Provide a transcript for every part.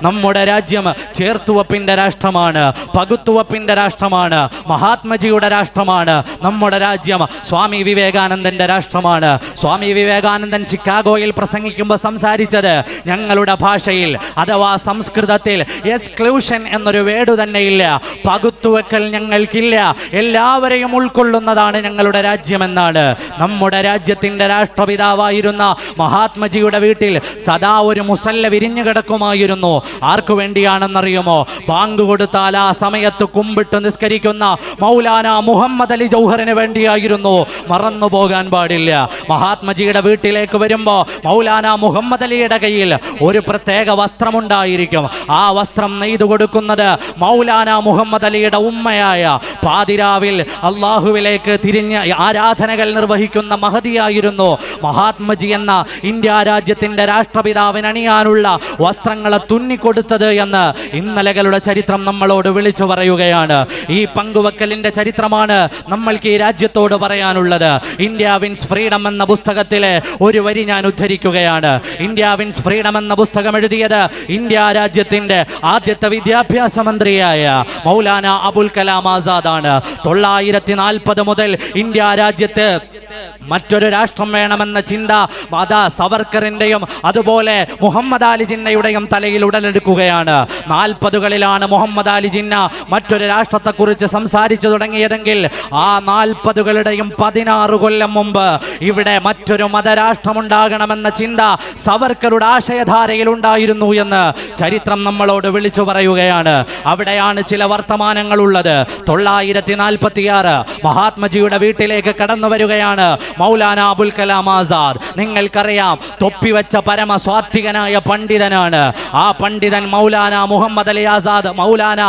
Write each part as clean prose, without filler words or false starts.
നമ്മുടെ രാജ്യം ചേർത്തുവപ്പിന്റെ രാഷ്ട്രമാണ്, പകുത്തുവപ്പിന്റെ രാഷ്ട്രമാണ്, മഹാത്മജിയുടെ രാഷ്ട്രമാണ്. നമ്മുടെ രാജ്യം സ്വാമി വിവേകാനന്ദന്റെ രാഷ്ട്രമാണ്. സ്വാമി വിവേകാനന്ദൻ ചിക്കാഗോയിൽ പ്രസംഗിക്കുമ്പോൾ സംസാരിച്ചത് ഞങ്ങളുടെ ഭാഷയിൽ അഥവാ സംസ്കൃതത്തിൽ എക്സ്ക്ലൂഷൻ എന്നൊരു വേർഡ് തന്നെയില്ല. പകുത്തുവെക്കൽ ഞങ്ങൾക്കില്ല, എല്ലാവരെയും ഉൾക്കൊള്ളുന്നതാണ് ഞങ്ങളുടെ രാജ്യമെന്നാണ്. നമ്മുടെ രാജ്യത്തിന്റെ രാഷ്ട്രപിതാവായിരുന്ന മഹാത്മജിയുടെ വീട്ടിൽ സദാ ഒരു മുസല്ല വിരിഞ്ഞു കിടക്കുമായിരുന്നു. ആർക്കു വേണ്ടിയാണെന്നറിയുമോ? ബാങ്ക് കൊടുത്താൽ ആ സമയത്ത് കുമ്പിട്ട് നിസ്കരിക്കുന്ന മൗലാന മുഹമ്മദ് അലി ജൗഹറിന് വേണ്ടിയായിരുന്നു. മറന്നു പോകാൻ പാടില്ല. മഹാത്മജിയുടെ വീട്ടിലേക്ക് വരുമ്പോൾ മൗലാന മുഹമ്മദ് അലിയുടെ കയ്യിൽ ഒരു പ്രത്യേക വസ്ത്രമുണ്ടായിരിക്കും. ആ വസ്ത്രം നെയ്തു കൊടുക്കുന്നത് മൗലാന മുഹമ്മദ് അലിയുടെ ഉമ്മയായ പാതിരാവിൽ അള്ളാഹുവിലേക്ക് തിരിഞ്ഞ് ആരാധനകൾ നിർവഹിക്കുന്ന മഹദിയായിരുന്നു മഹാത്മജി എന്ന ഇന്ത്യ രാജ്യത്തിന്റെ രാഷ്ട്രപിതാവിന് അണിയാനുള്ള വസ്ത്രങ്ങളെ തുന്നിക്കൊടുത്തത് എന്ന് ഇന്നലകളുടെ ചരിത്രം നമ്മളോട് വിളിച്ചു പറയുകയാണ്. ഈ പങ്കുവെക്കലിന്റെ ചരിത്രമാണ് നമ്മൾക്ക് ഈ രാജ്യത്തോട് പറയാനുള്ളത്. ഇന്ത്യ വിൻസ് ഫ്രീഡം എന്ന പുസ്തകത്തിലെ ഒരു വരി ഞാൻ ഉദ്ധരിക്കുകയാണ്. ഇന്ത്യ വിൻസ് ഫ്രീഡം എന്ന പുസ്തകം എഴുതിയത് ഇന്ത്യ രാജ്യത്തിന്റെ ആദ്യത്തെ വിദ്യാഭ്യാസ മന്ത്രിയായ മൗലാന അബുൽ കലാം ആസാദ് ആണ്. 940 മുതൽ ഇന്ത്യ രാജ്യത്ത് മറ്റൊരു രാഷ്ട്രം വേണമെന്ന ചിന്ത മാതാ സവർക്കറിന്റെയും അതുപോലെ മുഹമ്മദ് അലി ജിന്നയുടെയും തലയിൽ ഉടലെടുക്കുകയാണ്. 40കളിലാണ് മുഹമ്മദ് അലി ജിന്ന മറ്റൊരു രാഷ്ട്രത്തെക്കുറിച്ച് സംസാരിച്ചു തുടങ്ങിയതെങ്കിൽ ആ 40കളുടെയും 16 കൊല്ലം മുമ്പ് ഇവിടെ മറ്റൊരു മതരാഷ്ട്രമുണ്ടാകണമെന്ന ചിന്ത സവർക്കറുടെ ആശയധാരയിൽ ഉണ്ടായിരുന്നു എന്ന് ചരിത്രം നമ്മളോട് വിളിച്ചു പറയുകയാണ്. അവിടെയാണ് ചില വർത്തമാനങ്ങൾ ഉള്ളത്. 946 മഹാത്മജിയുടെ വീട്ടിലേക്ക് കടന്നു വരികയാണ് മൗലാന അബുൽ കലാം ആസാദ്. നിങ്ങൾക്കറിയാം, തൊപ്പിവെച്ച പരമസ്വാത്വികനായ പണ്ഡിതനാണ്. ആ പണ്ഡിതൻ മൗലാന മുഹമ്മദ് അലി ആസാദ്, മൗലാന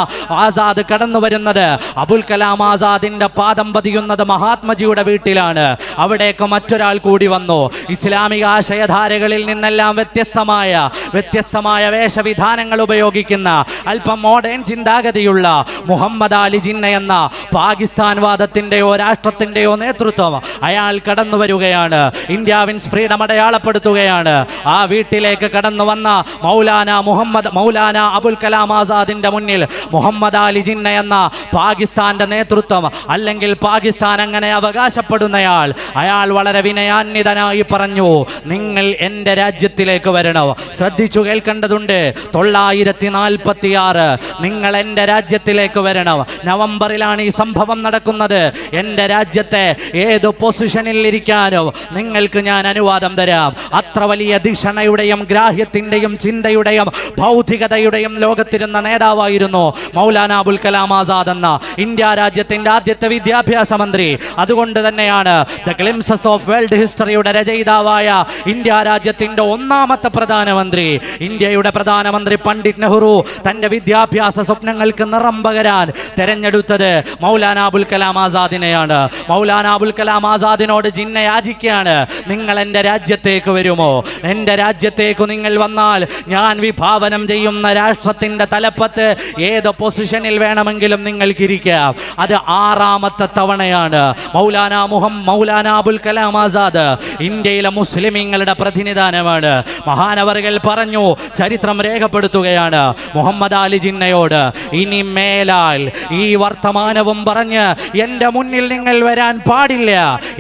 ആസാദ് കടന്നു വരുന്നത് അബുൽ കലാം ആസാദിന്റെ പാദം പതിയുന്നത് മഹാത്മജിയുടെ വീട്ടിലാണ്. അവിടേക്ക് മറ്റൊരാൾ കൂടി വന്നു. ഇസ്ലാമിക ആശയധാരകളിൽ നിന്നെല്ലാം വ്യത്യസ്തമായ വേഷവിധാനങ്ങൾ ഉപയോഗിക്കുന്ന അല്പം മോഡേൺ ചിന്താഗതിയുള്ള മുഹമ്മദ് അലി ജിന്ന എന്ന പാകിസ്ഥാൻ വാദത്തിന്റെയോ രാഷ്ട്രത്തിന്റെയോ നേതൃത്വം അയാൾ കടന്നു വരികയാണ്. ഇന്ത്യ വിൻസ് ഫ്രീഡം അടയാളപ്പെടുത്തുകയാണ്. ആ വീട്ടിലേക്ക് കടന്നു വന്ന മൗലാന അബുൽ കലാം ആസാദിന്റെ മുന്നിൽ മുഹമ്മദ് അലി ജിന്ന എന്ന പാകിസ്ഥാന്റെ നേതൃത്വം, അല്ലെങ്കിൽ പാകിസ്ഥാൻ അങ്ങനെ അവകാശപ്പെടുന്നയാൾ, അയാൾ വളരെ വിനയാന്വിതനായി പറഞ്ഞു, നിങ്ങൾ എൻ്റെ രാജ്യത്തിലേക്ക് വരണം. ശ്രദ്ധിച്ചു കേൾക്കേണ്ടതുണ്ട്. 946 നിങ്ങൾ എൻ്റെ രാജ്യത്തിലേക്ക് വരണം. നവംബറിലാണ് ഈ സംഭവം നടക്കുന്നത്. എൻ്റെ രാജ്യത്തെ ഏത് പൊസിഷനിൽ ഇരിക്കാനും നിങ്ങൾക്ക് ഞാൻ അനുവാദം തരാം. അത്ര വലിയ ധിഷണയുടെയും ഗ്രാഹ്യത്തിന്റെയും ചിന്തയുടെയും ഭൗതികതയുടെയും ലോകത്തിരുന്ന നേതാവായിരുന്നു മൗലാന അബുൽ കലാം ആസാദ് എന്ന ഇന്ത്യ രാജ്യത്തിന്റെ ആദ്യത്തെ വിദ്യാഭ്യാസ മന്ത്രി. അതുകൊണ്ട് തന്നെയാണ് ദ ഗ്ലിംസസ് ഓഫ് വേൾഡ് ഹിസ്റ്ററിയുടെ രചയിതാവായ ഇന്ത്യ രാജ്യത്തിന്റെ 1ാമത്തെ പ്രധാനമന്ത്രി, ഇന്ത്യയുടെ പ്രധാനമന്ത്രി പണ്ഡിറ്റ് നെഹ്റു തന്റെ വിദ്യാഭ്യാസ സ്വപ്നങ്ങൾക്ക് നിറം പകരാൻ തെരഞ്ഞെടുത്തത് മൗലാന അബുൽ കലാം ആസാദിനെയാണ്. മൗലാന അബുൽ കലാം ആസാദിനോട് ജിന്ന യാചിക്കുകയാണ്, നിങ്ങൾ എൻ്റെ രാജ്യത്തേക്ക് വരുമോ? എൻ്റെ രാജ്യത്തേക്ക് നിങ്ങൾ വന്നാൽ ഞാൻ വിഭാവനം ചെയ്യുന്ന രാഷ്ട്രത്തിന്റെ തലപ്പത്ത് ഏത് പൊസിഷനിൽ വേണമെങ്കിലും നിങ്ങൾക്കിരിക്കാം. അത് 6ാമത്തെ തവണയാണ് മൗലാന അബുൽ കലാം ആസാദ് ഇന്ത്യയിലെ മുസ്ലിമീങ്ങളുടെ പ്രതിനിധാനമാണ്. മഹാനവറുകൾ പറഞ്ഞു, ചരിത്രം രേഖപ്പെടുത്തുകയാണ് മുഹമ്മദ് അലി ജിന്നയോട്, ഇനി മേലാൽ ഈ വർത്തമാനവും പറഞ്ഞ് എൻ്റെ മുന്നിൽ നിങ്ങൾ വരാൻ പാടില്ല.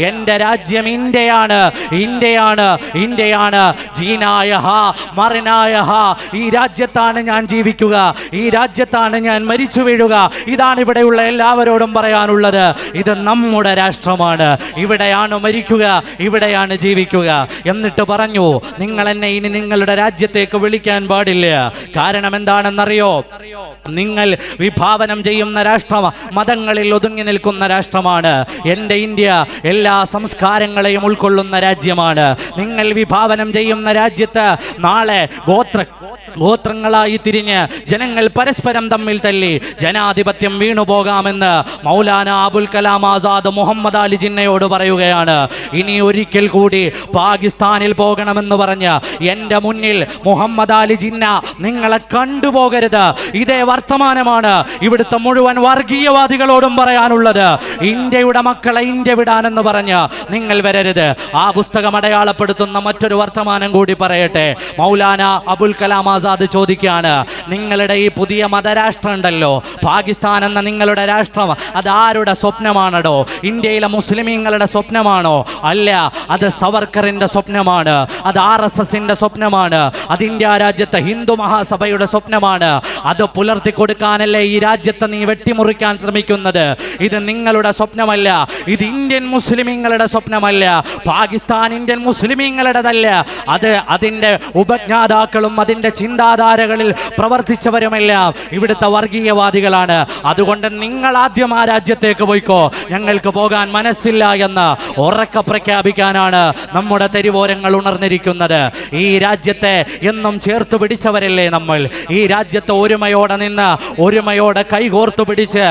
എൻ്റെ രാജ്യം ഇന്ത്യയാണ്, ഇന്ത്യയാണ്, ഇന്ത്യയാണ്. ജീനായ ഹാ മറിനായ ഹാ, ഈ രാജ്യത്താണ് ഞാൻ ജീവിക്കുക, ഈ രാജ്യത്താണ് ഞാൻ മരിച്ചു വീഴുക. ഇതാണ് ഇവിടെയുള്ള എല്ലാവരോടും പറയാനുള്ളത്. ഇത് നമ്മുടെ രാഷ്ട്രമാണ്, ഇവിടെയാണ് മരിക്കുക, ഇവിടെയാണ് ജീവിക്കുക. എന്നിട്ട് പറഞ്ഞു, നിങ്ങൾ എന്നെ ഇനി നിങ്ങളുടെ രാജ്യത്തേക്ക് വിളിക്കാൻ പാടില്ല. കാരണം എന്താണെന്നറിയോ? നിങ്ങൾ വിഭാവനം ചെയ്യുന്ന രാഷ്ട്രം മതങ്ങളിൽ ഒതുങ്ങി നിൽക്കുന്ന രാഷ്ട്രമാണ്. എൻ്റെ ഇന്ത്യ എല്ലാ സംസ്കാരങ്ങളെയും ഉൾക്കൊള്ളുന്ന രാജ്യമാണ്. നിങ്ങൾ വിഭാവനം ചെയ്യുന്ന രാജ്യത്ത് നാളെ ഗോത്രങ്ങളായി തിരിഞ്ഞ് ജനങ്ങൾ പരസ്പരം തമ്മിൽ തല്ലി ജനാധിപത്യം വീണുപോകാമെന്ന് മൗലാന അബുൽ കലാം ആസാദ് മുഹമ്മദ് അലി ജിന്നയോട് പറയുകയാണ്. ഇനി ഒരിക്കൽ കൂടി പാകിസ്ഥാനിൽ പോകണമെന്ന് പറഞ്ഞ് എൻ്റെ മുന്നിൽ മുഹമ്മദ് അലി ജിന്ന നിങ്ങളെ കണ്ടുപോകരുത്. ഇതേ വർത്തമാനമാണ് ഇവിടുത്തെ മുഴുവൻ വർഗീയവാദികളോടും പറയാനുള്ളത്. ഇന്ത്യയുടെ മക്കളെ ഇന്ത്യ വിടാനെന്ന് പറഞ്ഞ് നിങ്ങൾ വരരുത്. ആ പുസ്തകം അടയാളപ്പെടുത്തുന്ന മറ്റൊരു വർത്തമാനം കൂടി പറയട്ടെ. മൗലാന അബുൽ കലാം ആസാദ് ചോദിക്കുകയാണ്, നിങ്ങളുടെ ഈ പുതിയ മതരാഷ്ട്രം ഉണ്ടല്ലോ, പാകിസ്ഥാൻ എന്ന നിങ്ങളുടെ രാഷ്ട്രം, അത് ആരുടെ സ്വപ്നമാണോ? ഇന്ത്യയിലെ മുസ്ലിമീങ്ങളുടെ സ്വപ്നമാണോ? അല്ല, അത് സവർക്കറിന്റെ സ്വപ്നമാണ്, അത് RSSന്റെ സ്വപ്നമാണ്, അത് ഇന്ത്യ രാജ്യത്തെ ഹിന്ദു മഹാസഭയുടെ സ്വപ്നമാണ്. അത് പുലർത്തി കൊടുക്കാനല്ലേ ഈ രാജ്യത്തെ നീ വെട്ടിമുറിക്കാൻ ശ്രമിക്കുന്നത്? ഇത് നിങ്ങളുടെ സ്വപ്നമല്ല, ഇത് ഇന്ത്യൻ മുസ്ലിമീങ്ങളുടെ സ്വപ്നമല്ല, പാകിസ്ഥാൻ ഇന്ത്യൻ മുസ്ലിമീങ്ങളുടേതല്ല, അത് അതിൻ്റെ ഉപജ്ഞാതാക്കളും അതിൻ്റെ ചിന്താധാരകളിൽ പ്രവർത്തിച്ചവരുമെല്ലാം ഇവിടുത്തെ വർഗീയവാദികളാണ്. അതുകൊണ്ട് നിങ്ങൾ ആദ്യം ആ രാജ്യത്തേക്ക് പോയിക്കോ, ഞങ്ങൾക്ക് പോകാൻ മനസ്സില്ല എന്ന് ഉറക്കെ പ്രഖ്യാപിക്കാനാണ് നമ്മുടെ തെരുവോരങ്ങൾ ഉണർന്നിരിക്കുന്നത്. ഈ രാജ്യത്തെ എന്നും ചേർത്ത് പിടിച്ചവരല്ലേ നമ്മൾ? ഈ രാജ്യത്തെ ഒരുമയോടെ നിന്ന് ഒരുമയോടെ കൈകോർത്തു പിടിച്ച്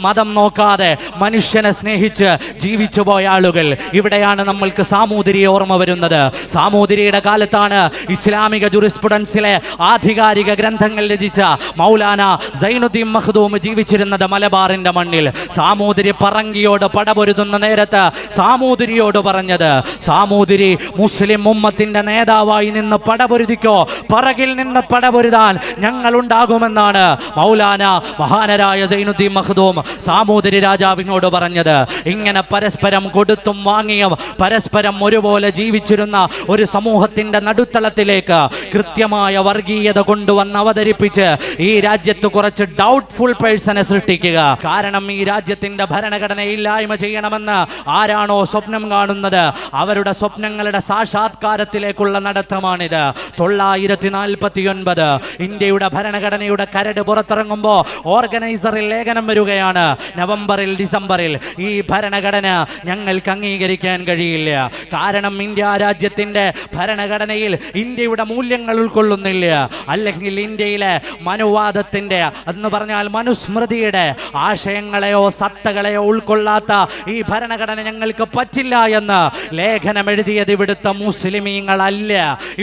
മതം നോക്കാതെ മനുഷ്യനെ സ്നേഹിച്ച് ജീവിച്ചു പോയ ആളുകൾ. ഇവിടെയാണ് നമ്മൾക്ക് സാമൂതിരിയെ ഓർമ്മ വരുന്നത്. സാമൂതിരിയുടെ കാലത്താണ് ഇസ്ലാമിക ജുറിസ്പ്രുഡൻസിലെ ആധികാരിക ഗ്രന്ഥങ്ങൾ രചിച്ച മൗലാന സൈനുദ്ദീൻ മഖ്ദൂം ജീവിച്ചിരുന്നത് മലബാറിന്റെ മണ്ണിൽ. സാമൂതിരി പറങ്കിയോട് പടപൊരുതുന്ന നേരത്ത് സാമൂതിരിയോട് പറഞ്ഞത്, സാമൂതിരി മുസ്ലിം ഉമ്മത്തിന്റെ നേതാവായി നിന്ന് പടപൊരുതിക്കോ, പറകിൽ നിന്ന് പടപൊരുതാൻ ഞങ്ങൾ ഉണ്ടാകുമെന്നാണ് മൗലാന മഹാനരായ സൈനുദ്ദീൻ മഖ്ദൂം സാമൂതിരി രാജാവിനോട് പറഞ്ഞത്. ഇങ്ങനെ പരസ്പരം കൊടുത്തും വാങ്ങിയും പരസ്പരം ഒരുപോലെ ജീവിച്ചിരുന്ന ഒരു സമൂഹത്തിന്റെ നടുത്തളത്തിലേക്ക് കൃത്യമായ വർഗീയത കൊണ്ടുവന്ന് അവതരിപ്പിച്ച് ഈ രാജ്യത്ത് കുറച്ച് ഡൗട്ട്ഫുൾ പേഴ്സണെ സൃഷ്ടിക്കുക. കാരണം ഈ രാജ്യത്തിന്റെ ഭരണഘടന ഇല്ലായ്മ ചെയ്യണമെന്ന് ആരാണോ സ്വപ്നം കാണുന്നത്, അവരുടെ സ്വപ്നങ്ങളുടെ സാക്ഷാത്കാരത്തിലേക്കുള്ള നടത്തമാണിത്. 949 ഇന്ത്യയുടെ ഭരണഘടനയുടെ കരട് പുറത്തിറങ്ങുമ്പോൾ ഓർഗനൈസറിൽ ലേഖനം വരികയാണ്, നവംബറിൽ ഡിസംബറിൽ ഈ ഭരണഘടന ഞങ്ങൾക്ക് അംഗീകരിക്കാൻ കഴിയില്ല. കാരണം ഇന്ത്യ രാജ്യത്തിന്റെ ഭരണഘടനയിൽ ഇന്ത്യയുടെ മൂല്യങ്ങൾ ഉൾക്കൊള്ളുന്നില്ല, അല്ലെങ്കിൽ ഇന്ത്യയിലെ മനുവാദത്തിന്റെ എന്ന് പറഞ്ഞാൽ മനുസ്മൃതിയുടെ ആശയങ്ങളെയോ സത്തകളെയോ ഉൾക്കൊള്ളാത്ത ഈ ഭരണഘടന ഞങ്ങൾക്ക് പറ്റില്ല എന്ന് ലേഖനം എഴുതിയത് ഇവിടുത്തെ മുസ്ലിമീങ്ങളല്ല,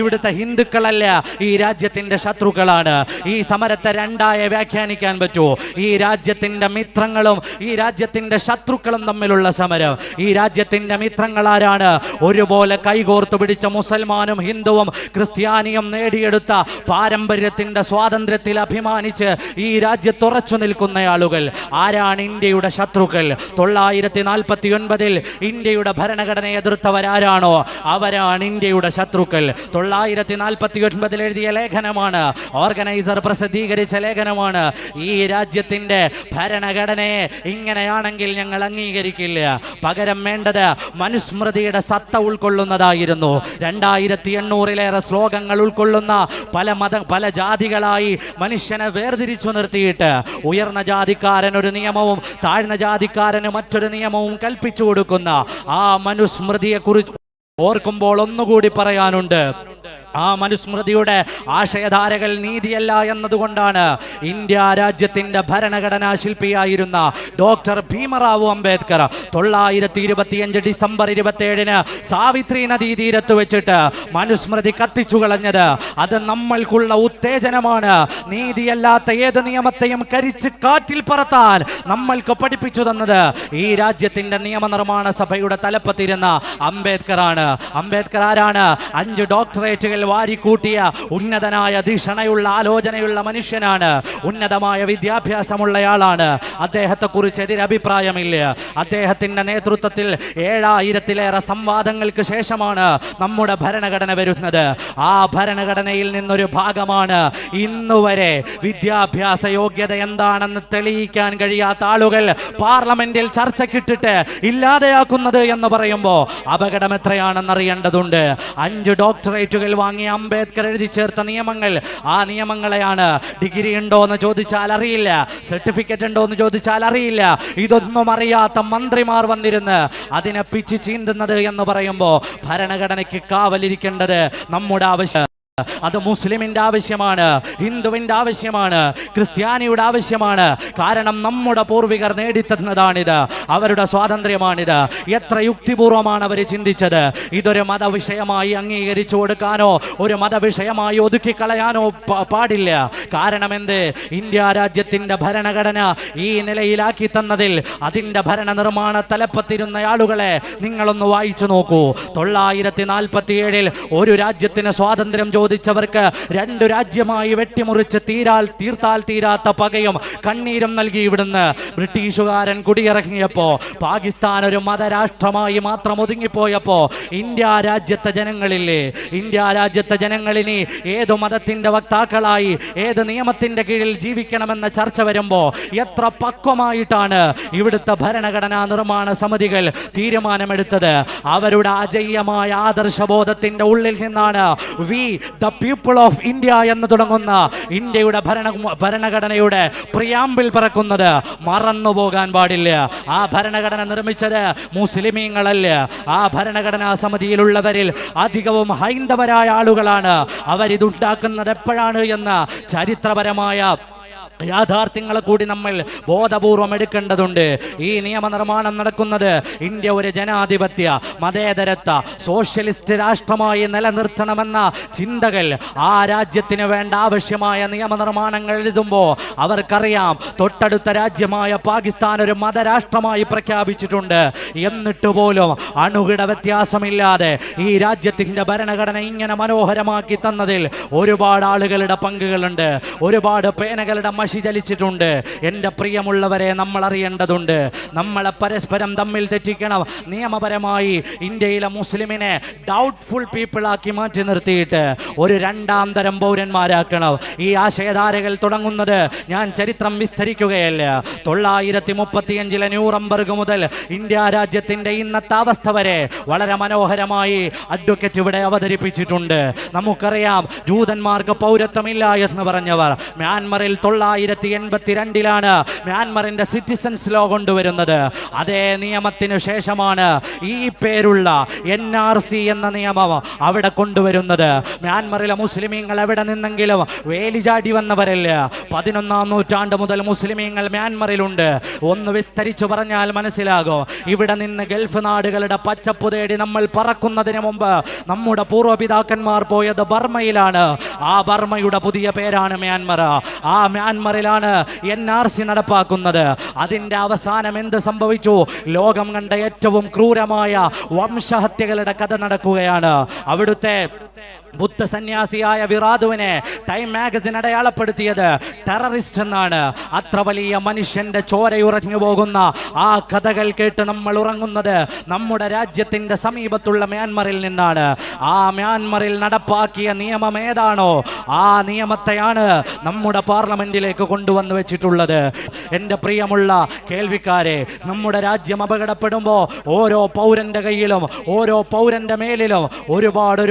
ഇവിടുത്തെ ഹിന്ദുക്കളല്ല, ഈ രാജ്യത്തിന്റെ ശത്രുക്കളാണ്. ഈ സമരത്തെ രണ്ടായി വ്യാഖ്യാനിക്കാൻ പറ്റൂ. ഈ രാജ്യത്തിന്റെ മിത്രങ്ങളും ഈ രാജ്യത്തിന്റെ ശത്രുക്കളും തമ്മിലുള്ള സമരം. ഈ രാജ്യത്തിന്റെ മിത്രങ്ങൾ ആരാണ്? ഒരുപോലെ കൈകോർത്തു പിടിച്ച മുസൽമാനും ഹിന്ദുവും ക്രിസ്ത്യാനിയും നേടിയെടുത്ത പാരമ്പര്യത്തിന്റെ സ്വാതന്ത്ര്യത്തിൽ അഭിമാനിച്ച് ഈ രാജ്യത്ത് ഉറച്ചു നിൽക്കുന്ന ആളുകൾ ആരാണ്? ഇന്ത്യയുടെ ശത്രുക്കൾ. 949 ഇന്ത്യയുടെ ഭരണഘടനയെ എതിർത്തവരാരാണോ അവരാണ് ഇന്ത്യയുടെ ശത്രുക്കൾ. 949 എഴുതിയ ലേഖനമാണ്, ഓർഗനൈസർ പ്രസിദ്ധീകരിച്ച ലേഖനമാണ്. ഈ രാജ്യത്തിന്റെ ഭരണഘടനയെ ഇങ്ങനെയാണെങ്കിൽ ഞങ്ങൾ അംഗീകരിക്കില്ല, പകരം വേണ്ടത് മനുസ്മൃതിയുടെ സത്ത ഉൾക്കൊള്ളുന്നതായിരുന്നു. 2800-ലേറെ ശ്ലോകങ്ങൾ ഉൾക്കൊള്ളുന്ന പല ജാതികളായി മനുഷ്യനെ വേർതിരിച്ചു നിർത്തിയിട്ട് ഉയർന്ന ജാതിക്കാരൻ ഒരു നിയമവും താഴ്ന്ന ജാതിക്കാരന് മറ്റൊരു നിയമവും കൽപ്പിച്ചു കൊടുക്കുന്ന ആ മനുസ്മൃതിയെ കുറിച്ച് ഓർക്കുമ്പോൾ ഒന്നുകൂടി പറയാനുണ്ട്. ആ മനുസ്മൃതിയുടെ ആശയധാരകൾ നീതിയല്ല എന്നതുകൊണ്ടാണ് ഇന്ത്യ രാജ്യത്തിന്റെ ഭരണഘടനാ ശില്പിയായിരുന്ന ഡോക്ടർ ഭീമറാവു അംബേദ്കർ 925 ഡിസംബർ 27 സാവിത്രി നദീ തീരത്ത് വെച്ചിട്ട് മനുസ്മൃതി കത്തിച്ചു കളഞ്ഞത്. അത് നമ്മൾക്കുള്ള ഉത്തേജനമാണ്. നീതിയല്ലാത്ത ഏത് നിയമത്തെയും കരിച്ച് കാറ്റിൽ പറത്താൻ നമ്മൾക്ക് പഠിപ്പിച്ചു തന്നത് ഈ രാജ്യത്തിന്റെ നിയമനിർമ്മാണ സഭയുടെ തലപ്പത്തിരുന്ന അംബേദ്കറാണ്. അംബേദ്കർ ആരാണ്? 5 ഡോക്ടറേറ്റുകൾ വാരിക്കൂട്ടിയ ഉന്നതനായ ധിഷണയുള്ള ആലോചനയുള്ള മനുഷ്യനാണ്. ഉന്നതമായ വിദ്യാഭ്യാസമുള്ളയാളാണ്. അദ്ദേഹത്തെ കുറിച്ച് എതിരഭിപ്രായമില്ല. അദ്ദേഹത്തിന്റെ നേതൃത്വത്തിൽ 7000-ലേറെ സംവാദങ്ങൾക്ക് ശേഷമാണ് നമ്മുടെ ഭരണഘടന വരുന്നത്. ആ ഭരണഘടനയിൽ നിന്നൊരു ഭാഗമാണ് ഇന്നുവരെ വിദ്യാഭ്യാസ യോഗ്യത എന്താണെന്ന് തെളിയിക്കാൻ കഴിയാത്ത ആളുകൾ പാർലമെന്റിൽ ചർച്ചയ്ക്കിട്ടിട്ട് ഇല്ലാതെയാക്കുന്നത് എന്ന് പറയുമ്പോൾ അപകടം എത്രയാണെന്ന് അറിയേണ്ടതുണ്ട്. 5 ഡോക്ടറേറ്റുകൾ വാങ്ങിയ അംബേദ്കർ എഴുതി ചേർത്ത നിയമങ്ങൾ, ആ നിയമങ്ങളെയാണ് ഡിഗ്രി ഉണ്ടോ എന്ന് ചോദിച്ചാൽ അറിയില്ല, സർട്ടിഫിക്കറ്റ് ഉണ്ടോ എന്ന് ചോദിച്ചാൽ അറിയില്ല, ഇതൊന്നും അറിയാത്ത മന്ത്രിമാർ വന്നിരുന്ന് അതിനെ പിച്ച് ചീന്തുന്നത് എന്ന് പറയുമ്പോൾ ഭരണഘടനയ്ക്ക് കാവലിരിക്കേണ്ടത് നമ്മുടെ ആവശ്യം. അത് മുസ്ലിമിന്റെ ആവശ്യമാണ്, ഹിന്ദുവിന്റെ ആവശ്യമാണ്, ക്രിസ്ത്യാനിയുടെ ആവശ്യമാണ്. കാരണം നമ്മുടെ പൂർവികർ നേടിത്തന്നതാണിത്, അവരുടെ സ്വാതന്ത്ര്യമാണിത്. എത്ര യുക്തിപൂർവമാണ് അവർ ചിന്തിച്ചത്. ഇതൊരു മതവിഷയമായി അംഗീകരിച്ചു കൊടുക്കാനോ ഒരു മതവിഷയമായി ഒതുക്കിക്കളയാനോ പാടില്ല. കാരണം എന്ത്? ഇന്ത്യ രാജ്യത്തിന്റെ ഭരണഘടന ഈ നിലയിലാക്കി തന്നതിൽ അതിന്റെ ഭരണ നിർമ്മാണ തലപ്പത്തിരുന്ന ആളുകളെ നിങ്ങളൊന്ന് വായിച്ചു നോക്കൂ. 947 ഒരു രാജ്യത്തിന് സ്വാതന്ത്ര്യം ചോദിച്ചവർക്ക് 2 രാജ്യമായി വെട്ടിമുറിച്ച് തീർത്താൽ തീരാത്ത പകയും കണ്ണീരും നൽകി ഇവിടുന്ന് ബ്രിട്ടീഷുകാരൻ കുടിയിറങ്ങിയപ്പോ പാകിസ്ഥാൻ ഒരു മതരാഷ്ട്രമായി മാത്രം ഒതുങ്ങിപ്പോയപ്പോ ഇന്ത്യ രാജ്യത്തെ ജനങ്ങളില്ലേ, ഇന്ത്യ രാജ്യത്തെ ജനങ്ങളിനി ഏതു മതത്തിന്റെ വക്താക്കളായി ഏത് നിയമത്തിന്റെ കീഴിൽ ജീവിക്കണമെന്ന ചർച്ച വരുമ്പോ എത്ര പക്വമായിട്ടാണ് ഇവിടുത്തെ ഭരണഘടനാ നിർമ്മാണ സമിതികൾ തീരുമാനമെടുത്തത്. അവരുടെ അജയ്യമായ ആദർശബോധത്തിന്റെ ഉള്ളിൽ നിന്നാണ് we the people of India എന്ന് തുടങ്ങുന്ന ഇന്ത്യയുടെ ഭരണഘടനയുടെ പ്രിയാമ്പിൾ പിറക്കുന്നത്. മറന്നുപോകാൻ പാടില്ല. ആ ഭരണഘടന നിർമ്മിച്ചത് മുസ്ലിമീങ്ങളല്ല. ആ ഭരണഘടനാ സമിതിയിലുള്ളവരിൽ അധികവും ഹൈന്ദവരായ ആളുകളാണ്. അവരിതുണ്ടാക്കുന്നത് എപ്പോഴാണ് എന്ന ചരിത്രപരമായ യാഥാർത്ഥ്യങ്ങളെ കൂടി നമ്മൾ ബോധപൂർവം എടുക്കേണ്ടതുണ്ട്. ഈ നിയമനിർമ്മാണം നടക്കുന്നത് ഇന്ത്യ ഒരു ജനാധിപത്യ മതേതരത്വ സോഷ്യലിസ്റ്റ് രാഷ്ട്രമായി നിലനിർത്തണമെന്ന ചിന്തകൾ ആ രാജ്യത്തിന് വേണ്ട ആവശ്യമായ നിയമനിർമ്മാണങ്ങൾ എഴുതുമ്പോൾ അവർക്കറിയാം തൊട്ടടുത്ത രാജ്യമായ പാകിസ്ഥാൻ ഒരു മതരാഷ്ട്രമായി പ്രഖ്യാപിച്ചിട്ടുണ്ട്. എന്നിട്ട് പോലും അണുകിട വ്യത്യാസമില്ലാതെ ഈ രാജ്യത്തിൻ്റെ ഭരണഘടന ഇങ്ങനെ മനോഹരമാക്കി തന്നതിൽ ഒരുപാട് ആളുകളുടെ പങ്കുകളുണ്ട്. ഒരുപാട് പേനകളുടെ മഷി ചലിച്ചിട്ടുണ്ട്. എൻ്റെ പ്രിയമുള്ളവരെ, നമ്മൾ അറിയേണ്ടതുണ്ട്. നമ്മളെ പരസ്പരം തമ്മിൽ തെറ്റിക്കണം. നിയമപരമായി ഇന്ത്യയിലെ മുസ്ലിമിനെ ഡൗട്ട്ഫുൾ പീപ്പിളാക്കി മാറ്റി നിർത്തിയിട്ട് ഒരു 2ാം തരം പൗരന്മാരാക്കണം. ഈ ആശയധാരകൾ തുടങ്ങുന്നത് ഞാൻ ചരിത്രം വിസ്തരിക്കുകയല്ല. 935 ന്യൂറംബർഗ് മുതൽ ഇന്ത്യ രാജ്യത്തിൻ്റെ ഇന്നത്തെ അവസ്ഥ വരെ വളരെ മനോഹരമായി അഡ്വക്കേറ്റ് ഇവിടെ അവതരിപ്പിച്ചിട്ടുണ്ട്. നമുക്കറിയാം, ജൂതന്മാർക്ക് പൗരത്വമില്ല എന്ന് പറഞ്ഞവർ മ്യാൻമറിൽ 1982 മ്യാൻമറിന്റെ സിറ്റിസൺസ് ലോ കൊണ്ടുവരുന്നത്. അതേ നിയമത്തിനു ശേഷമാണ് ഈ പേരുള്ള NRC എന്ന നിയമം അവിടെ കൊണ്ടുവരുന്നത്. മ്യാൻമറിലെ മുസ്ലിമീങ്ങൾ എവിടെ നിന്നെങ്കിലും വേലിചാടി വന്നവരല്ല. 11ാം നൂറ്റാണ്ട് മുതൽ മുസ്ലിമീങ്ങൾ മ്യാൻമറിലുണ്ട്. ഒന്ന് വിസ്തരിച്ചു പറഞ്ഞാൽ മനസ്സിലാകും. ഇവിടെ നിന്ന് ഗൾഫ് നാടുകളുടെ പച്ചപ്പ് തേടി നമ്മൾ പറക്കുന്നതിന് മുമ്പ് നമ്മുടെ പൂർവ്വപിതാക്കന്മാർ പോയത് ബർമയിലാണ്. ആ ബർമയുടെ പുതിയ പേരാണ് മ്യാൻമർ. ആ മ്യാൻമറിലാണ് NRC നടപ്പാക്കുന്നത്. അതിൻ്റെ അവസാനം എന്ത് സംഭവിച്ചു? ലോകം കണ്ട ഏറ്റവും ക്രൂരമായ വംശഹത്യകളുടെ കഥ നടക്കുകയാണ്. അവിടുത്തെ ബുദ്ധ സന്യാസിയായ വിറാദുവിനെ ടൈം മാഗസിൻ അടയാളപ്പെടുത്തിയത് ടെററിസ്റ്റ് എന്നാണ്. അത്ര വലിയ മനുഷ്യന്റെ ചോരയുറഞ്ഞു പോകുന്ന ആ കഥകൾ കേട്ട് നമ്മൾ ഉറങ്ങുന്നത് നമ്മുടെ രാജ്യത്തിന്റെ സമീപത്തുള്ള മ്യാൻമറിൽ നിന്നാണ്. ആ മ്യാൻമറിൽ നടപ്പാക്കിയ നിയമം ഏതാണോ ആ നിയമത്തെയാണ് നമ്മുടെ പാർലമെന്റിലേക്ക് കൊണ്ടുവന്ന് വെച്ചിട്ടുള്ളത്. എൻ്റെ പ്രിയമുള്ള കേൾവിക്കാരെ, നമ്മുടെ രാജ്യം അപകടപ്പെടുമ്പോൾ ഓരോ പൗരന്റെ കയ്യിലും ഓരോ പൗരന്റെ മേലിലും ഒരുപാട്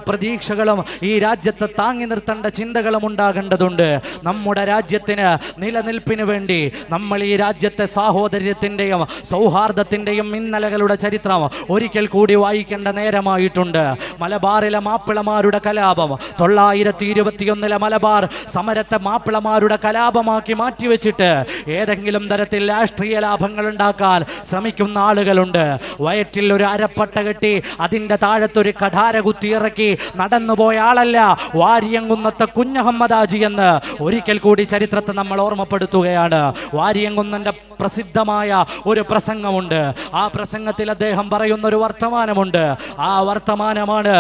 പ്രതീക്ഷകളും ഈ രാജ്യത്തെ താങ്ങി നിർത്തേണ്ട ചിന്തകളും ഉണ്ടാകേണ്ടതുണ്ട്. നമ്മുടെ രാജ്യത്തിന് നിലനിൽപ്പിന് വേണ്ടി നമ്മൾ ഈ രാജ്യത്തെ സാഹോദര്യത്തിൻ്റെയും സൗഹാർദ്ദത്തിൻ്റെയും ഇന്നലകളുടെ ചരിത്രം ഒരിക്കൽ കൂടി വായിക്കേണ്ട നേരമായിട്ടുണ്ട്. മലബാറിലെ മാപ്പിളമാരുടെ കലാപം 921 മലബാർ സമരത്തെ മാപ്പിളമാരുടെ കലാപമാക്കി മാറ്റിവെച്ചിട്ട് ഏതെങ്കിലും തരത്തിൽ രാഷ്ട്രീയ ലാഭങ്ങൾ ഉണ്ടാക്കാൻ ശ്രമിക്കുന്ന ആളുകളുണ്ട്. വയറ്റിൽ ഒരു അരപ്പട്ട കെട്ടി അതിൻ്റെ താഴത്തൊരു കഠാര കുത്തിയിറക്കി നടന്നുപോയ ആളല്ല വാരിയംകുന്നത്തെ കുഞ്ഞഹമ്മദാജി എന്ന് ഒരിക്കൽ കൂടി ചരിത്രത്തെ നമ്മൾ ഓർമ്മപ്പെടുത്തുകയാണ്. വാരിയംകുന്നന്റെ പ്രസിദ്ധമായ ഒരു പ്രസംഗമുണ്ട്. ആ പ്രസംഗത്തിൽ അദ്ദേഹം പറയുന്ന ഒരു വർത്തമാനമുണ്ട്. ആ വർത്തമാനമാണ്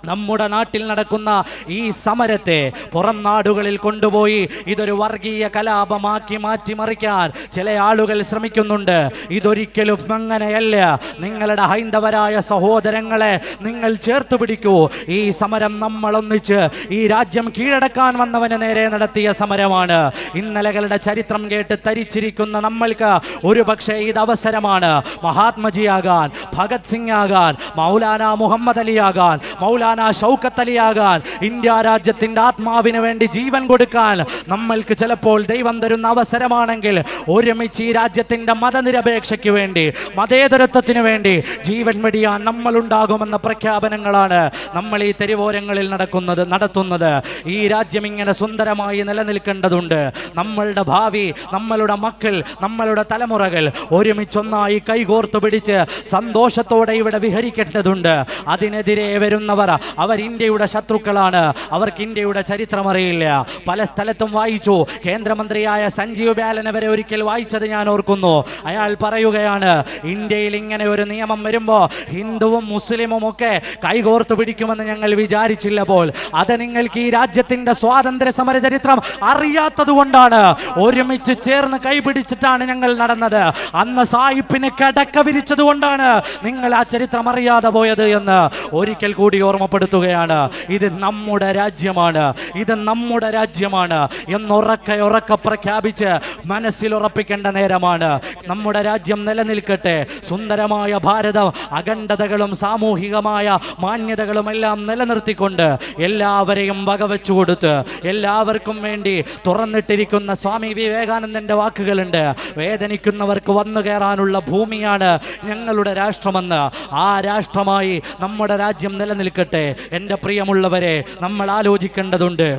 നമ്മുടെ നാട്ടിൽ നടക്കുന്ന ഈ സമരത്തെ പുറം നാടുകളിൽ കൊണ്ടുപോയി ഇതൊരു വർഗീയ കലാപമാക്കി മാറ്റിമറിക്കാൻ ചില ആളുകൾ ശ്രമിക്കുന്നുണ്ട്. ഇതൊരിക്കലും അങ്ങനെയല്ല. നിങ്ങളുടെ ഹൈന്ദവരായ സഹോദരങ്ങളെ നിങ്ങൾ ചേർത്ത് പിടിക്കൂ. ഈ സമരം നമ്മൾ ഒന്നിച്ച് ഈ രാജ്യം കീഴടക്കാൻ വന്നവന് നേരെ നടത്തിയ സമരമാണ്. ഇന്നലകളുടെ ചരിത്രം കേട്ട് തരിച്ചിരിക്കുന്ന നമ്മൾക്ക് ഒരു പക്ഷേ ഇത് അവസരമാണ്. മഹാത്മജിയാകാൻ, ഭഗത് സിംഗ് ആകാൻ, മൗലാന മുഹമ്മദ് അലി ആകാൻ, മൗലാന ഷൗക്കത്ത് അലിയാകാൻ, ഇന്ത്യ രാജ്യത്തിന്റെ ആത്മാവിന് വേണ്ടി ജീവൻ കൊടുക്കാൻ നമ്മൾക്ക് ചിലപ്പോൾ ദൈവം തരുന്ന അവസരമാണെങ്കിൽ ഒരുമിച്ച് ഈ രാജ്യത്തിന്റെ മതനിരപേക്ഷയ്ക്ക് വേണ്ടി, മതേതരത്വത്തിന് വേണ്ടി ജീവൻ വെടിയാൻ നമ്മൾ ഉണ്ടാകുമെന്ന പ്രഖ്യാപനങ്ങളാണ് നമ്മൾ ഈ തെരുവോരങ്ങളിൽ നടത്തുന്നത്. ഈ രാജ്യം ഇങ്ങനെ സുന്ദരമായി നിലനിൽക്കേണ്ടതുണ്ട്. നമ്മളുടെ ഭാവി, നമ്മളുടെ മക്കൾ, നമ്മളുടെ തലമുറകൾ ഒരുമിച്ചൊന്നായി കൈകോർത്ത് പിടിച്ച് സന്തോഷത്തോടെ ഇവിടെ വിഹരിക്കേണ്ടതുണ്ട്. അതിനെതിരെ വരുന്നവർ അവർ ഇന്ത്യയുടെ ശത്രുക്കളാണ്, അവർക്ക് ഇന്ത്യയുടെ ചരിത്രം അറിയില്ല. പല സ്ഥലത്തും വായിച്ചു. കേന്ദ്രമന്ത്രിയായ സഞ്ജീവ് ബാലനെ വരെ ഒരിക്കൽ വായിച്ചത് ഞാൻ ഓർക്കുന്നു. അയാൾ പറയുകയാണ്, ഇന്ത്യയിൽ ഇങ്ങനെ ഒരു നിയമം വരുമ്പോ ഹിന്ദുവും മുസ്ലിമും ഒക്കെ കൈകോർത്ത് പിടിക്കുമെന്ന് ഞങ്ങൾ വിചാരിച്ചില്ലപ്പോൾ. അത് നിങ്ങൾക്ക് ഈ രാജ്യത്തിന്റെ സ്വാതന്ത്ര്യ സമര ചരിത്രം അറിയാത്തത് കൊണ്ടാണ്. ഒരുമിച്ച് ചേർന്ന് കൈപിടിച്ചിട്ടാണ് ഞങ്ങൾ നടന്നത്. അന്ന് സായിപ്പിന് കിടക്ക വിരിച്ചത് കൊണ്ടാണ് നിങ്ങൾ ആ ചരിത്രം അറിയാതെ പോയത് എന്ന് ഒരിക്കൽ കൂടി ഓർമ്മപ്പെടുത്തുകയാണ്. ഇത് നമ്മുടെ രാജ്യമാണ്, ഇത് നമ്മുടെ രാജ്യമാണ് എന്നുറക്കെ പ്രഖ്യാപിച്ച് മനസ്സിൽ ഉറപ്പിക്കേണ്ട നേരമാണ്. നമ്മുടെ രാജ്യം നിലനിൽക്കട്ടെ. സുന്ദരമായ ഭാരതം അഖണ്ഡതകളും സാമൂഹികമായ മാന്യതകളും എല്ലാം നിലനിർത്തിക്കൊണ്ട് എല്ലാവരെയും വകവെച്ചു കൊടുത്ത് എല്ലാവർക്കും വേണ്ടി തുറന്നിട്ടിരിക്കുന്ന സ്വാമി വിവേകാനന്ദന്റെ വാക്കുകളുണ്ട്. വേദനിക്കുന്നവർക്ക് വന്നു കയറാനുള്ള ഭൂമിയാണ് ഞങ്ങളുടെ രാഷ്ട്രമെന്ന്. ആ രാഷ്ട്രമായി നമ്മുടെ രാജ്യം നിലനിൽക്കട്ടെ. എൻ്റെ പ്രിയമുള്ളവരെ, നമ്മൾ ആലോചിക്കേണ്ടതുണ്ട്.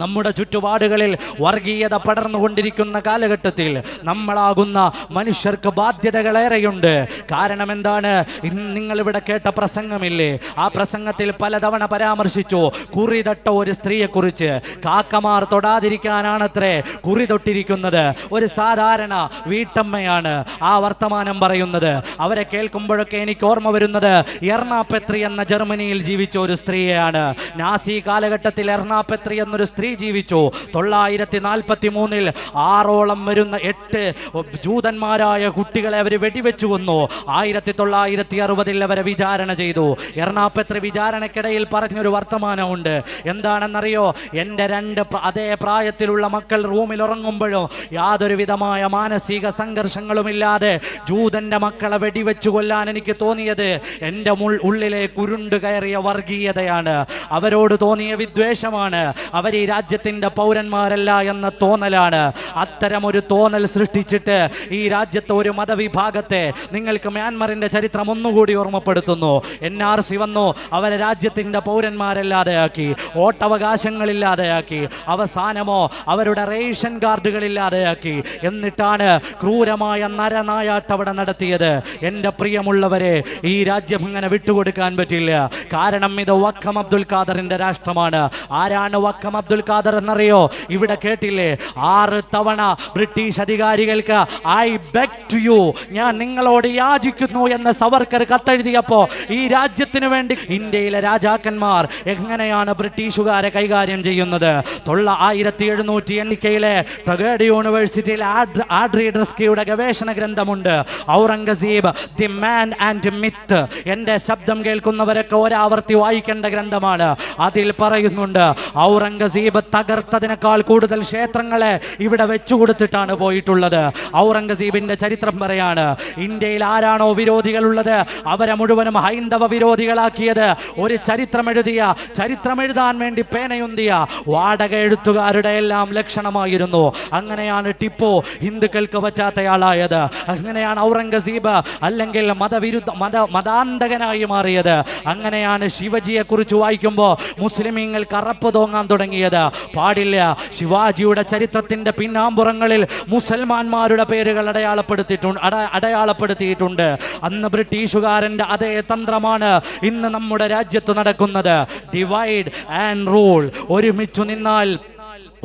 നമ്മുടെ ചുറ്റുപാടുകളിൽ വർഗീയത പടർന്നുകൊണ്ടിരിക്കുന്ന കാലഘട്ടത്തിൽ നമ്മളാകുന്ന മനുഷ്യർക്ക് ബാധ്യതകളേറെയുണ്ട്. കാരണം എന്താണ്? നിങ്ങളിവിടെ കേട്ട പ്രസംഗമില്ലേ? ആ പ്രസംഗത്തിൽ പലതവണ പരാമർശിച്ചു കുറിതൊട്ട ഒരു സ്ത്രീയെക്കുറിച്ച്. കാക്കമാർ തൊടാതിരിക്കാനാണത്രേ കുറി തൊട്ടിരിക്കുന്നത്. ഒരു സാധാരണ വീട്ടമ്മയാണ് ആ വർത്തമാനം പറയുന്നത്. അവരെ കേൾക്കുമ്പോഴൊക്കെ എനിക്ക് ഓർമ്മ വരുന്നത് എർണാപെത്രി എന്ന ജർമ്മനിയിൽ ജീവിച്ച ഒരു സ്ത്രീയാണ്. നാസി കാലഘട്ടത്തിൽ എർണാപെത്രി എന്നൊരു സ്ത്രീ ജീവിച്ചു. 943 6ഓളം വരുന്ന 8 ജൂതന്മാരായ കുട്ടികളെ അവർ വെടിവെച്ചു കൊന്നു. 1960 അവരെ വിചാരണ ചെയ്തു. എർണാപെത്രി വിചാരണക്കിടയിൽ പറഞ്ഞൊരു വർത്തമാനമുണ്ട്. എന്താണെന്നറിയോ? എൻ്റെ 2 അതേ പ്രായത്തിലുള്ള മക്കൾ റൂമിൽ ഉറങ്ങുമ്പോഴും യാതൊരു വിധമായ മാനസിക സംഘർഷങ്ങളുമില്ലാതെ ജൂതന്റെ മക്കളെ വെടിവെച്ചു കൊല്ലാൻ എനിക്ക് തോന്നിയത് എൻ്റെ ഉള്ളിലെ കുരുണ്ടു കയറിയ വർഗീയതയാണ്, അവരോട് തോന്നിയ വിദ്വേഷമാണ്. അവർ ഈ രാജ്യത്തിന്റെ പൗരന്മാരല്ല എന്ന തോന്നലാണ്. അത്തരമൊരു തോന്നൽ സൃഷ്ടിച്ചിട്ട് ഈ രാജ്യത്തെ ഒരു മതവിഭാഗത്തെ നിങ്ങൾക്ക് മ്യാൻമറിന്റെ ചരിത്രം ഒന്നുകൂടി ഓർമ്മപ്പെടുത്തുന്നു. NRC വന്നു, അവരെ രാജ്യത്തിന്റെ പൗരന്മാരല്ലാതെയാക്കി, വോട്ടവകാശങ്ങളില്ലാതെയാക്കി, അവസാനമോ അവരുടെ റേഷൻ കാർഡുകളില്ലാതെയാക്കി. എന്നിട്ടാണ് ക്രൂരമായ നരനായാട്ട് അവിടെ നടത്തിയത്. എൻ്റെ പ്രിയമുള്ളവരെ, ഈ രാജ്യം ഇങ്ങനെ വിട്ടുകൊടുക്കാൻ പറ്റില്ല. കാരണം ഇത് വക്കം അബ്ദുൽ ഖാദറിന്റെ രാഷ്ട്രമാണ്. ആരാണ് വക്കം അബ്ദുൽ ഖാദർ എന്നറിയോ? ഇവിടെ കേട്ടില്ലേ, 6 തവണ ബ്രിട്ടീഷ് അധികാരികൾക്ക് ഐ ബെഗ് ടു യു, ഞാൻ നിങ്ങളോട് യാചിക്കുന്നു എന്ന് സവർക്കർ കത്തെഴുതിയപ്പോ ഈ രാജ്യത്തിന് വേണ്ടി ഇന്ത്യയിലെ രാജാക്കന്മാർ എങ്ങനെയാണ് ബ്രിട്ടീഷുകാരെ കൈകാര്യം ചെയ്യുന്നത്? 1700 എണ്ണിക്കയിലെ ട്രഗേഡ് യൂണിവേഴ്സിറ്റിയിൽ ആഡ്രി ഡ്രസ്കിയുടെ ഗവേഷണ ഗ്രന്ഥമുണ്ട്, Aurangzeb the man and myth. എൻ്റെ ശബ്ദം കേൾക്കുന്നവരൊക്കെ ഒരാവർത്തി വായിക്കേണ്ട ഗ്രന്ഥമാണ്. അതിൽ പറയുന്നുണ്ട്, ഔറംഗസീബ് തകർത്തതിനേക്കാൾ കൂടുതൽ ക്ഷേത്രങ്ങളെ ഇവിടെ വെച്ചു കൊടുത്തിട്ടാണ് പോയിട്ടുള്ളത്. ഔറംഗസീബിന്റെ ചരിത്രം പറയാണ്, ഇന്ത്യയിൽ ആരാണോ വിരോധികളുള്ളത് അവരെ മുഴുവനും ഹൈന്ദവ വിരോധികളാക്കിയത് ഒരു ചരിത്രം എഴുതാൻ വേണ്ടി പേനയുന്തിയ വാടക എഴുത്തുകാരുടെ എല്ലാം ലക്ഷണമായിരുന്നു. അങ്ങനെയാണ് ടിപ്പു ഹിന്ദുക്കൾക്ക് പറ്റാത്തയാളായത്. അങ്ങനെയാണ് ഔറംഗസീബ് അല്ലെങ്കിൽ മതാന്തകനായി മാറിയത്. അങ്ങനെയാണ് ശിവജിയെ കുറിച്ച് വായിക്കുമ്പോൾ മുസ്ലിമീങ്ങൾ കറപ്പ് തോന്നാൻ തുടങ്ങിയത്. പാടില്ല. ശിവാജിയുടെ ചരിത്രത്തിന്റെ പിന്നാമ്പുറങ്ങളിൽ മുസൽമാന്മാരുടെ പേരുകൾ അടയാളപ്പെടുത്തിയിട്ടുണ്ട്. അന്ന് ബ്രിട്ടീഷുകാരന്റെ അതേ തന്ത്രമാണ് ഇന്ന് നമ്മുടെ രാജ്യത്ത് നടക്കുന്നത്. Divide and rule. ഒരുമിച്ചു നിന്നാൽ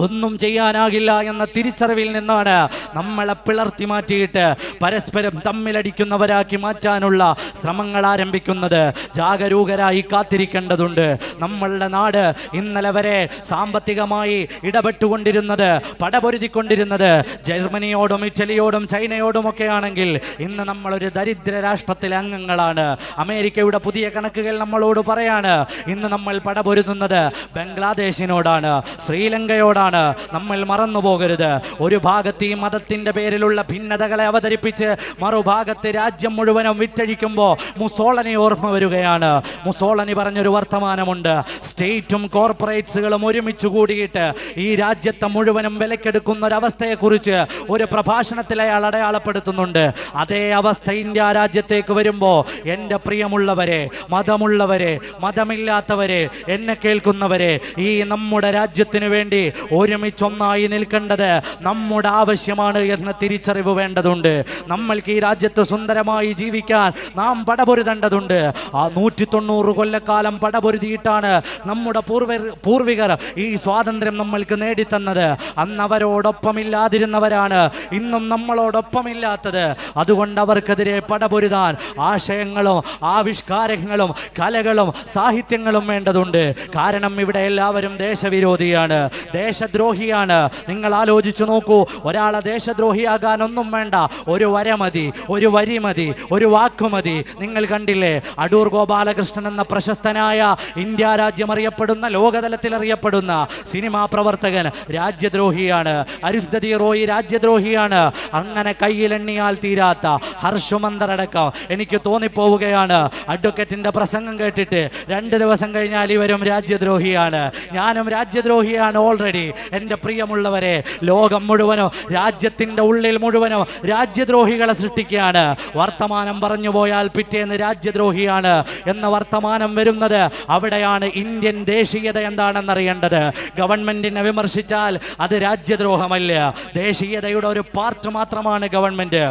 ഒന്നും ചെയ്യാനാകില്ല എന്ന തിരിച്ചറിവിൽ നിന്നാണ് നമ്മളെ പിളർത്തി മാറ്റിയിട്ട് പരസ്പരം തമ്മിലടിക്കുന്നവരാക്കി മാറ്റാനുള്ള ശ്രമങ്ങൾ ആരംഭിക്കുന്നത്. ജാഗരൂകരായി കാത്തിരിക്കേണ്ടതുണ്ട്. നമ്മളുടെ നാട് ഇന്നലെ വരെ സാമ്പത്തികമായി ഇടപെട്ടുകൊണ്ടിരുന്നത്, പടപൊരുതിക്കൊണ്ടിരുന്നത് ജർമ്മനിയോടും ഇറ്റലിയോടും ചൈനയോടുമൊക്കെ ആണെങ്കിൽ ഇന്ന് നമ്മളൊരു ദരിദ്ര രാഷ്ട്രത്തിലെ അംഗങ്ങളാണ്. അമേരിക്കയുടെ പുതിയ കണക്കുകൾ നമ്മളോട് പറയാണ്, ഇന്ന് നമ്മൾ പടപൊരുതുന്നത് ബംഗ്ലാദേശിനോടാണ്, ശ്രീലങ്കയോടാണ്. നമ്മൾ മറന്നു പോകരുത്. ഒരു ഭാഗത്ത് ഈ മതത്തിന്റെ പേരിലുള്ള ഭിന്നതകളെ അവതരിപ്പിച്ച് മറുഭാഗത്ത് രാജ്യം മുഴുവനും വിറ്റഴിക്കുമ്പോൾ മുസോളനി ഓർമ്മ വരികയാണ്. മുസോളനി പറഞ്ഞൊരു വർത്തമാനമുണ്ട്, സ്റ്റേറ്റും കോർപ്പറേറ്റ്സുകളും ഒരുമിച്ച് കൂടിയിട്ട് ഈ രാജ്യത്തെ മുഴുവനും വിലക്കെടുക്കുന്ന ഒരവസ്ഥയെക്കുറിച്ച് ഒരു പ്രഭാഷണത്തിൽ അയാൾ അടയാളപ്പെടുത്തുന്നുണ്ട്. അതേ അവസ്ഥ ഇന്ത്യ രാജ്യത്തേക്ക് വരുമ്പോൾ എൻ്റെ പ്രിയമുള്ളവരെ, മതമുള്ളവരെ, മതമില്ലാത്തവരെ, എന്നെ കേൾക്കുന്നവരെ, ഈ നമ്മുടെ രാജ്യത്തിന് വേണ്ടി ഒരുമിച്ചൊന്നായി നിൽക്കേണ്ടത് നമ്മുടെ ആവശ്യമാണ് എന്ന തിരിച്ചറിവ് വേണ്ടതുണ്ട്. നമ്മൾക്ക് ഈ രാജ്യത്ത് സുന്ദരമായി ജീവിക്കാൻ നാം പടപൊരുതേണ്ടതുണ്ട്. ആ 190 കൊല്ലക്കാലം പടപൊരുതിയിട്ടാണ് നമ്മുടെ പൂർവികർ ഈ സ്വാതന്ത്ര്യം നമ്മൾക്ക് നേടിത്തന്നത്. അന്ന് അവരോടൊപ്പമില്ലാതിരുന്നവരാണ് ഇന്നും നമ്മളോടൊപ്പമില്ലാത്തത്. അതുകൊണ്ട് അവർക്കെതിരെ പടപൊരുതാൻ ആശയങ്ങളും ആവിഷ്കാരങ്ങളും കലകളും സാഹിത്യങ്ങളും വേണ്ടതുണ്ട്. കാരണം ഇവിടെ എല്ലാവരും ദേശവിരോധിയാണ്, ദേശദ്രോഹിയാണ്. നിങ്ങൾ ആലോചിച്ചു നോക്കൂ, ഒരാളെ ദേശദ്രോഹിയാകാൻ ഒന്നും വേണ്ട, ഒരു വര മതി, ഒരു വരി മതി, ഒരു വാക്കുമതി. നിങ്ങൾ കണ്ടില്ലേ, അടൂർ ഗോപാലകൃഷ്ണൻ എന്ന പ്രശസ്തനായ ഇന്ത്യ രാജ്യം അറിയപ്പെടുന്ന, ലോകതലത്തിൽ അറിയപ്പെടുന്ന സിനിമാ പ്രവർത്തകൻ രാജ്യദ്രോഹിയാണ്. അരുന്ധതി റോയ് രാജ്യദ്രോഹിയാണ്. അങ്ങനെ കയ്യിലെണ്ണിയാൽ തീരാത്ത ഹർഷുമന്ദറടക്കം എനിക്ക് തോന്നിപ്പോവുകയാണ് അഡ്വക്കേറ്റിന്റെ പ്രസംഗം കേട്ടിട്ട് 2 ദിവസം കഴിഞ്ഞാൽ ഇവരും രാജ്യദ്രോഹിയാണ്, ഞാനും രാജ്യദ്രോഹിയാണ് ഓൾറെഡി. എൻ്റെ പ്രിയമുള്ളവരെ, ലോകം മുഴുവനും രാജ്യത്തിൻ്റെ ഉള്ളിൽ മുഴുവനും രാജ്യദ്രോഹികളെ സൃഷ്ടിക്കുകയാണ്. വർത്തമാനം പറഞ്ഞു പോയാൽ പിറ്റേന്ന് രാജ്യദ്രോഹിയാണ് എന്ന വർത്തമാനം വരുന്നത് അവിടെയാണ്. ഇന്ത്യൻ ദേശീയത എന്താണെന്നറിയേണ്ടത്. ഗവൺമെന്റിനെ വിമർശിച്ചാൽ അത് രാജ്യദ്രോഹമല്ല, ദേശീയതയുടെ ഒരു പാർട്ട് മാത്രമാണ് ഗവൺമെന്റ്.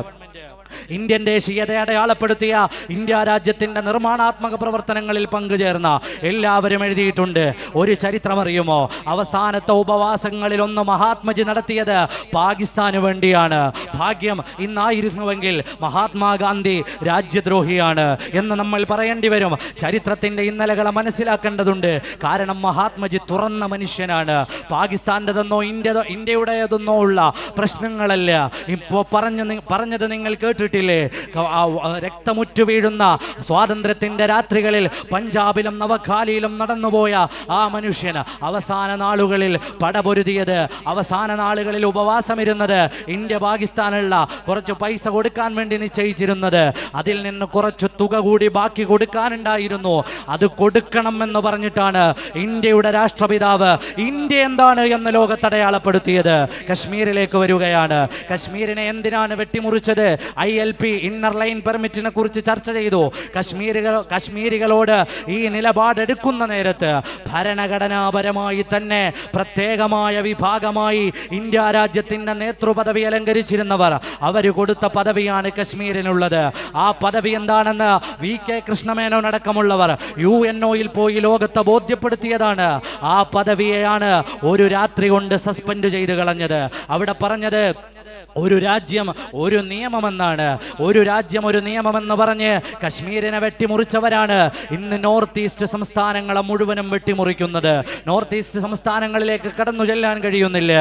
ഇന്ത്യൻ ദേശീയത അടയാളപ്പെടുത്തിയ ഇന്ത്യ രാജ്യത്തിന്റെ നിർമ്മാണാത്മക പ്രവർത്തനങ്ങളിൽ പങ്കുചേർന്ന എല്ലാവരും എഴുതിയിട്ടുണ്ട്. ഒരു ചരിത്രം അറിയുമോ? അവസാനത്തെ ഉപവാസങ്ങളിൽ ഒന്ന് മഹാത്മജി നടത്തിയത് പാകിസ്ഥാന് വേണ്ടിയാണ്. ഭാഗ്യം ഇന്നായിരുന്നുവെങ്കിൽ മഹാത്മാഗാന്ധി രാജ്യദ്രോഹിയാണ് എന്ന് നമ്മൾ പറയേണ്ടി വരും. ചരിത്രത്തിന്റെ ഇന്നലകളെ മനസ്സിലാക്കേണ്ടതുണ്ട്. കാരണം മഹാത്മജി തുറന്ന മനുഷ്യനാണ്. പാകിസ്ഥാൻ്റെതെന്നോ ഇന്ത്യയുടേതെന്നോ ഉള്ള പ്രശ്നങ്ങളല്ല ഇപ്പോൾ പറഞ്ഞത് നിങ്ങൾ കേട്ടിട്ടില്ലേ? രക്തമുറ്റു വീഴുന്ന സ്വാതന്ത്ര്യത്തിന്റെ രാത്രികളിൽ പഞ്ചാബിലും നവഖാലിയിലും നടന്നുപോയ ആ മനുഷ്യന് അവസാന നാളുകളിൽ പടപൊരുതിയത്, അവസാന നാളുകളിൽ ഉപവാസമിരുന്നത്, ഇന്ത്യ പാകിസ്ഥാനുള്ള കുറച്ച് പൈസ കൊടുക്കാൻ വേണ്ടി നിശ്ചയിച്ചിരുന്നത്, അതിൽ നിന്ന് കുറച്ച് തുക കൂടി ബാക്കി കൊടുക്കാനുണ്ടായിരുന്നു. അത് കൊടുക്കണം എന്ന് പറഞ്ഞിട്ടാണ് ഇന്ത്യയുടെ രാഷ്ട്രപിതാവ് ഇന്ത്യ എന്താണ് എന്ന് ലോകത്തടയാളപ്പെടുത്തിയത്. കശ്മീരിലേക്ക് വരികയാണ്. കശ്മീരിനെ എന്തിനാണ് വെട്ടിമുറിച്ചത്? ILP ഇന്നർ ലൈൻ പെർമിറ്റിനെ കുറിച്ച് ചർച്ച ചെയ്തു. കശ്മീരികളോട് ഈ നിലപാടെടുക്കുന്ന നേരത്ത് ഭരണഘടനാപരമായി തന്നെ പ്രത്യേകമായ വിഭാഗമായി ഇന്ത്യ രാജ്യത്തിന്റെ നേതൃപദവി അലങ്കരിച്ചിരുന്നവർ, അവർ കൊടുത്ത പദവിയാണ് കശ്മീരിനുള്ളത്. ആ പദവി എന്താണെന്ന് VK കൃഷ്ണമേനോൻ അടക്കമുള്ളവർ UNOയിൽ പോയി ലോകത്തെ ബോധ്യപ്പെടുത്തിയതാണ്. ആ പദവിയെയാണ് ഒരു രാത്രി കൊണ്ട് സസ്പെൻഡ് ചെയ്ത് കളഞ്ഞത്. അവിടെ പറഞ്ഞത് ഒരു രാജ്യം ഒരു നിയമമെന്നാണ്. ഒരു രാജ്യം ഒരു നിയമമെന്ന് പറഞ്ഞ് കശ്മീരിനെ വെട്ടിമുറിച്ചവരാണ് ഇന്ന് നോർത്ത് ഈസ്റ്റ് സംസ്ഥാനങ്ങളെ മുഴുവനും വെട്ടിമുറിക്കുന്നത്. നോർത്ത് ഈസ്റ്റ് സംസ്ഥാനങ്ങളിലേക്ക് കടന്നു ചെല്ലാൻ കഴിയുന്നില്ല.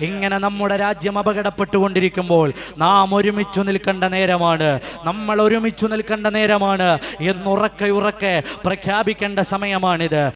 ഇങ്ങനെ നമ്മുടെ രാജ്യം അപകടപ്പെട്ടുകൊണ്ടിരിക്കുമ്പോൾ നാം ഒരുമിച്ചു നിൽക്കേണ്ട നേരമാണ്, നമ്മൾ ഒരുമിച്ചു നിൽക്കേണ്ട നേരമാണ് എന്നുറക്കെ പ്രഖ്യാപിക്കേണ്ട സമയമാണിത്.